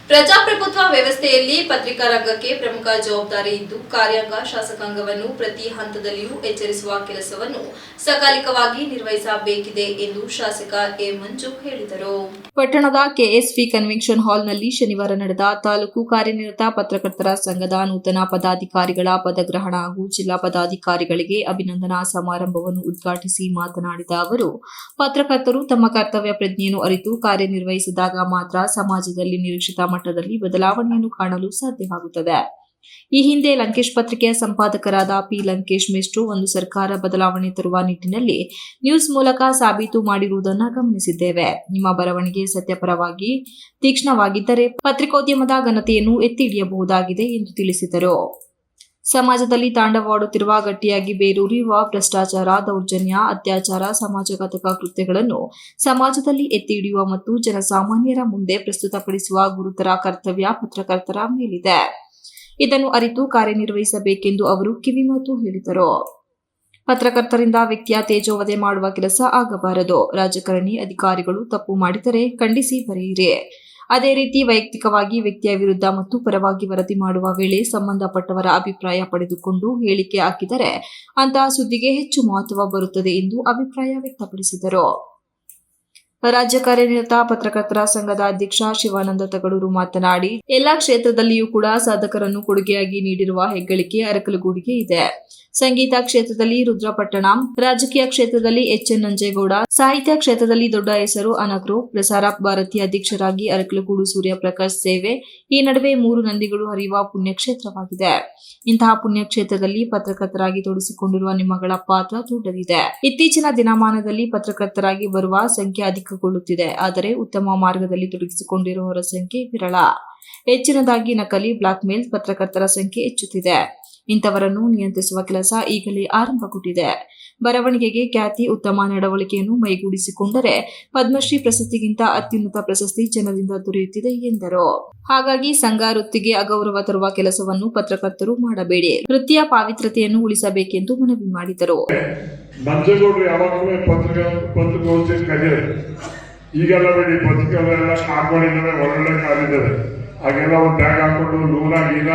ಪ್ರಜಾಪ್ರಭುತ್ವ ವ್ಯವಸ್ಥೆಯಲ್ಲಿ ಪತ್ರಿಕಾ ರಂಗಕ್ಕೆ ಪ್ರಮುಖ ಜವಾಬ್ದಾರಿ ಇದ್ದು ಕಾರ್ಯಾಂಗ ಶಾಸಕಾಂಗವನ್ನು ಪ್ರತಿ ಹಂತದಲ್ಲಿಯೂ ಎಚ್ಚರಿಸುವ ಕೆಲಸವನ್ನು ಸಕಾಲಿಕವಾಗಿ ನಿರ್ವಹಿಸಬೇಕಿದೆ ಎಂದು ಶಾಸಕ ಎ ಮಂಜು ಹೇಳಿದರು. ಪಟ್ಟಣದ ಕೆಎಸ್ವಿ ಕನ್ವೆನ್ಷನ್ ಹಾಲ್ನಲ್ಲಿ ಶನಿವಾರ ನಡೆದ ತಾಲೂಕು ಕಾರ್ಯನಿರತ ಪತ್ರಕರ್ತರ ಸಂಘದ ನೂತನ ಪದಾಧಿಕಾರಿಗಳ ಪದಗ್ರಹಣ ಹಾಗೂ ಜಿಲ್ಲಾ ಪದಾಧಿಕಾರಿಗಳಿಗೆ ಅಭಿನಂದನಾ ಸಮಾರಂಭವನ್ನು ಉದ್ಘಾಟಿಸಿ ಮಾತನಾಡಿದ ಅವರು, ಪತ್ರಕರ್ತರು ತಮ್ಮ ಕರ್ತವ್ಯ ಪ್ರಜ್ಞೆಯನ್ನು ಅರಿತು ಕಾರ್ಯನಿರ್ವಹಿಸಿದಾಗ ಮಾತ್ರ ಸಮಾಜದಲ್ಲಿ ನಿರೀಕ್ಷಿತ ಮಟ್ಟದಲ್ಲಿ ಬದಲಾವಣೆಯನ್ನು ಕಾಣಲು ಸಾಧ್ಯವಾಗುತ್ತದೆ. ಈ ಹಿಂದೆ ಲಂಕೇಶ್ ಪತ್ರಿಕೆಯ ಸಂಪಾದಕರಾದ ಪಿ. ಲಂಕೇಶ್ ಮೆಸ್ಟ್ರು ಒಂದು ಸರ್ಕಾರ ಬದಲಾವಣೆ ತರುವ ನಿಟ್ಟಿನಲ್ಲಿ ನ್ಯೂಸ್ ಮೂಲಕ ಸಾಬೀತು ಮಾಡಿರುವುದನ್ನು ಗಮನಿಸಿದ್ದೇವೆ. ನಿಮ್ಮ ಬರವಣಿಗೆ ಸತ್ಯಪರವಾಗಿ ತೀಕ್ಷ್ಣವಾಗಿದ್ದರೆ ಪತ್ರಿಕೋದ್ಯಮದ ಘನತೆಯನ್ನು ಎತ್ತಿ ಹಿಡಿಯಬಹುದಾಗಿದೆ ಎಂದು ತಿಳಿಸಿದರು. ಸಮಾಜದಲ್ಲಿ ತಾಂಡವವಾಡುತ್ತಿರುವ ಗಟ್ಟಿಯಾಗಿ ಬೇರೂರಿರುವ ಭ್ರಷ್ಟಾಚಾರ, ದೌರ್ಜನ್ಯ, ಅತ್ಯಾಚಾರ, ಸಮಾಜಘಾತಕ ಕೃತ್ಯಗಳನ್ನು ಸಮಾಜದಲ್ಲಿ ಎತ್ತಿ ಹಿಡಿಯುವ ಮತ್ತು ಜನಸಾಮಾನ್ಯರ ಮುಂದೆ ಪ್ರಸ್ತುತಪಡಿಸುವ ಗುರುತರ ಕರ್ತವ್ಯ ಪತ್ರಕರ್ತರ ಮೇಲಿದೆ. ಇದನ್ನು ಅರಿತು ಕಾರ್ಯನಿರ್ವಹಿಸಬೇಕೆಂದು ಅವರು ಕಿವಿಮಾತು ಹೇಳಿದರು. ಪತ್ರಕರ್ತರಿಂದ ವ್ಯಕ್ತಿಯ ತೇಜೋವಧೆ ಮಾಡುವ ಕೆಲಸ ಆಗಬಾರದು. ರಾಜಕಾರಣಿ, ಅಧಿಕಾರಿಗಳು ತಪ್ಪು ಮಾಡಿದರೆ ಖಂಡಿಸಿ ಬರೆಯಿರಿ. ಅದೇ ರೀತಿ ವೈಯಕ್ತಿಕವಾಗಿ ವ್ಯಕ್ತಿಯ ವಿರುದ್ಧ ಮತ್ತು ಪರವಾಗಿ ವರದಿ ಮಾಡುವ ವೇಳೆ ಸಂಬಂಧಪಟ್ಟವರ ಅಭಿಪ್ರಾಯ ಪಡೆದುಕೊಂಡು ಹೇಳಿಕೆ ಹಾಕಿದರೆ ಅಂತಹ ಸುದ್ದಿಗೆ ಹೆಚ್ಚು ಮಹತ್ವ ಬರುತ್ತದೆ ಎಂದು ಅಭಿಪ್ರಾಯ ವ್ಯಕ್ತಪಡಿಸಿದರು. ರಾಜ್ಯ ಕಾರ್ಯನಿರತ ಪತ್ರಕರ್ತರ ಸಂಘದ ಅಧ್ಯಕ್ಷ ಶಿವಾನಂದ ತಗಡೂರು ಮಾತನಾಡಿ, ಎಲ್ಲಾ ಕ್ಷೇತ್ರದಲ್ಲಿಯೂ ಕೂಡ ಸಾಧಕರನ್ನು ಕೊಡುಗೆಯಾಗಿ ನೀಡಿರುವ ಹೆಗ್ಗಳಿಕೆ ಅರಕಲಗೂಡಿಗೆ ಇದೆ. ಸಂಗೀತ ಕ್ಷೇತ್ರದಲ್ಲಿ ರುದ್ರಪಟ್ಟಣ, ರಾಜಕೀಯ ಕ್ಷೇತ್ರದಲ್ಲಿ ಎಚ್.ಎನ್. ನಂಜೇಗೌಡ, ಸಾಹಿತ್ಯ ಕ್ಷೇತ್ರದಲ್ಲಿ ದೊಡ್ಡ ಹೆಸರು ಅನಗ್ರೋ, ಪ್ರಸಾರ ಭಾರತಿ ಅಧ್ಯಕ್ಷರಾಗಿ ಅರಕಲಗೂಡು ಸೂರ್ಯಪ್ರಕಾಶ್ ಸೇವೆ. ಈ ನಡುವೆ 3 ನಂದಿಗಳು ಹರಿಯುವ ಪುಣ್ಯಕ್ಷೇತ್ರವಾಗಿದೆ. ಇಂತಹ ಪುಣ್ಯಕ್ಷೇತ್ರದಲ್ಲಿ ಪತ್ರಕರ್ತರಾಗಿ ತೊಡಗಿಸಿಕೊಂಡಿರುವ ನಿಮ್ಮಗಳ ಪಾತ್ರ ದೊಡ್ಡದಿದೆ. ಇತ್ತೀಚಿನ ದಿನಮಾನದಲ್ಲಿ ಪತ್ರಕರ್ತರಾಗಿ ಬರುವ ಸಂಖ್ಯೆ ಅಧಿಕಗೊಳ್ಳುತ್ತಿದೆ. ಆದರೆ ಉತ್ತಮ ಮಾರ್ಗದಲ್ಲಿ ತೊಡಗಿಸಿಕೊಂಡಿರುವವರ ಸಂಖ್ಯೆ ವಿರಳ. ಹೆಚ್ಚಿನದಾಗಿ ನಕಲಿ, ಬ್ಲಾಕ್ ಮೇಲ್ ಪತ್ರಕರ್ತರ ಸಂಖ್ಯೆ ಹೆಚ್ಚುತ್ತಿದೆ. ಇಂಥವರನ್ನು ನಿಯಂತ್ರಿಸುವ ಕೆಲಸ ಈಗಲೇ ಆರಂಭಗೊಂಡಿದೆ. ಬರವಣಿಗೆಗೆ ಖ್ಯಾತಿ, ಉತ್ತಮ ನಡವಳಿಕೆಯನ್ನು ಮೈಗೂಡಿಸಿಕೊಂಡರೆ ಪದ್ಮಶ್ರೀ ಪ್ರಶಸ್ತಿಗಿಂತ ಅತ್ಯುನ್ನತ ಪ್ರಶಸ್ತಿ ಜನರಿಂದ ದೊರೆಯುತ್ತಿದೆ ಎಂದರು. ಹಾಗಾಗಿ ಸಂಘ ವೃತ್ತಿಗೆ ಅಗೌರವ ತರುವ ಕೆಲಸವನ್ನು ಪತ್ರಕರ್ತರು ಮಾಡಬೇಡಿ. ವೃತ್ತಿಯ ಪಾವಿತ್ರ್ಯತೆಯನ್ನು ಉಳಿಸಬೇಕೆಂದು ಮನವಿ ಮಾಡಿದರು. ಈಗೆಲ್ಲ ಬೇಡಿ ಪತ್ರಿಕೆಲ್ಲ ಹಾಕೊಂಡಿದ್ದಾರೆ, ಒಳ್ಳೊಳ್ಳೆ ಕಾಲಿದ್ದಾರೆ. ಹಾಗೆಲ್ಲ ಒಂದು ಟ್ಯಾಗ್ ಹಾಕೊಂಡು ನೂರಾಗೀನ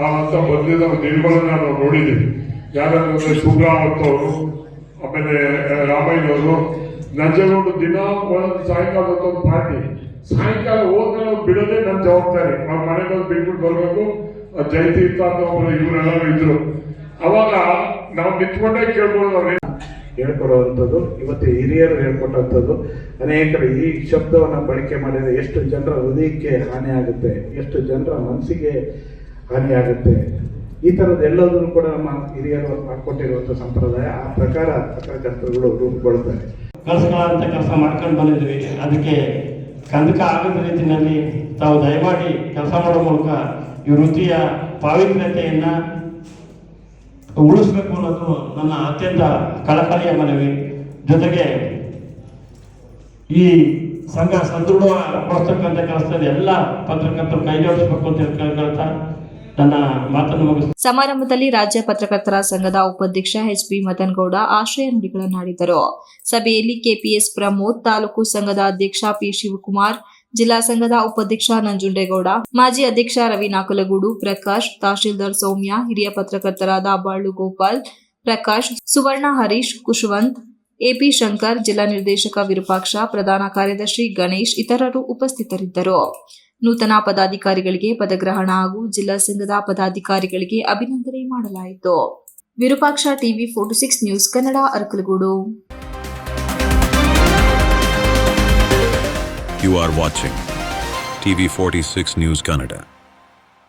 ಅಂತ ಬಂದಿದ್ದ ನಿರ್ಮಲನ್ನ ನಾವು ನೋಡಿದ್ದೀವಿ. ಯಾರಾದ್ರೆ ಶಿವರಾಮತ್ ಅವರು, ಆಮೇಲೆ ರಾಮಯ್ಯನವರು, ನಂಜೇಗೌಡ ದಿನ ಒಂದು ಸಾಯಂಕಾಲದ ಒಂದು ಪಾರ್ಟಿ, ಸಾಯಂಕಾಲ ಹೋದ್ಮೇಲೆ ಬಿಡೋದೇ ನನ್ನ ಜವಾಬ್ದಾರಿ. ಅವ್ರ ಮನೆಗೆ ಬಿಟ್ಬಿಟ್ಟು ಬರ್ಬೇಕು. ಜಯತೀರ್ಥ ಅಂತ ಒಬ್ಬರು ಇವರೆಲ್ಲರೂ ಇದ್ರು. ಅವಾಗ ನಾವು ನಿಂತ್ಕೊಂಡೇ ಕೇಳ್ಬೋದು ಅವ್ರೆ ಹೇಳ್ಕೊಡುವಂಥದ್ದು. ಇವತ್ತು ಹಿರಿಯರು ಹೇಳ್ಕೊಟ್ಟಂಥದ್ದು. ಅನೇಕರು ಈ ಶಬ್ದವನ್ನು ಬಳಕೆ ಮಾಡಿದರೆ ಎಷ್ಟು ಜನರ ಹೃದಯಕ್ಕೆ ಹಾನಿ ಆಗುತ್ತೆ, ಎಷ್ಟು ಜನರ ಮನಸ್ಸಿಗೆ ಹಾನಿಯಾಗುತ್ತೆ. ಈ ಥರದ್ದೆಲ್ಲದನ್ನು ಕೂಡ ನಮ್ಮ ಹಿರಿಯರು ಹಾಕೊಟ್ಟಿರುವಂಥ ಸಂಪ್ರದಾಯ. ಆ ಪ್ರಕಾರ ಪತ್ರಕರ್ತರುಗಳು ರೂಪುಗೊಳ್ತಾರೆ. ಕೆಲಸ ಮಾಡ್ಕೊಂಡು ಬಂದಿದ್ವಿ. ಅದಕ್ಕೆ ಕಂದಕ ಆಗದ ರೀತಿಯಲ್ಲಿ ತಾವು ದಯಮಾಡಿ ಕೆಲಸ ಮಾಡೋ ಮೂಲಕ ಈ ವೃತ್ತಿಯ ಪಾವಿತ್ರ್ಯತೆಯನ್ನ ಉಳಿಸ್ಬೇಕು ಅನ್ನೋದು ನನ್ನ ಅತ್ಯಂತ ಕಳಕಳಿಯ ಮನವಿ. ಜೊತೆಗೆ ಈ ಸಂಘ ಸದೃಢಪಡಿಸ್ತಕ್ಕಂಥ ಕೆಲಸದಲ್ಲಿ ಎಲ್ಲ ಪತ್ರಕರ್ತರು ಕೈ ಜೋಡಿಸಬೇಕು ಅಂತ ಕೇಳ್ತಾ ನನ್ನ ಮಾತನ್ನು ಮುಗಿಸ್ತೀನಿ. ಸಮಾರಂಭದಲ್ಲಿ ರಾಜ್ಯ ಪತ್ರಕರ್ತರ ಸಂಘದ ಉಪಾಧ್ಯಕ್ಷ ಎಚ್.ಪಿ. ಮದನಗೌಡ ಆಶ್ರಯ ನುಡಿಗಳನ್ನಾಡಿದರು. ಸಭೆಯಲ್ಲಿ ಕೆಪಿಎಸ್ ಪ್ರಮೋದ್, ತಾಲೂಕು ಸಂಘದ ಅಧ್ಯಕ್ಷ ಪಿ. ಶಿವಕುಮಾರ್, ಜಿಲ್ಲಾ ಸಂಘದ ಉಪಾಧ್ಯಕ್ಷ ನಂಜುಂಡೇಗೌಡ, ಮಾಜಿ ಅಧ್ಯಕ್ಷ ರವಿ ನಾಕಲಗೂಡು, ಪ್ರಕಾಶ್, ತಹಶೀಲ್ದಾರ್ ಸೌಮ್ಯ, ಹಿರಿಯ ಪತ್ರಕರ್ತರಾದ ಬಾಳು ಗೋಪಾಲ್, ಪ್ರಕಾಶ್, ಸುವರ್ಣ, ಹರೀಶ್, ಕುಶವಂತ್, ಎಪಿ ಶಂಕರ್, ಜಿಲ್ಲಾ ನಿರ್ದೇಶಕ ವಿರೂಪಾಕ್ಷ, ಪ್ರಧಾನ ಕಾರ್ಯದರ್ಶಿ ಗಣೇಶ್ ಇತರರು ಉಪಸ್ಥಿತರಿದ್ದರು. ನೂತನ ಪದಾಧಿಕಾರಿಗಳಿಗೆ ಪದಗ್ರಹಣ ಹಾಗೂ ಜಿಲ್ಲಾ ಸಂಘದ ಪದಾಧಿಕಾರಿಗಳಿಗೆ ಅಭಿನಂದನೆ ಮಾಡಲಾಯಿತು. Virupaksha, TV 46 news Kannada, Arakalagudu. You are watching TV 46 News Kannada.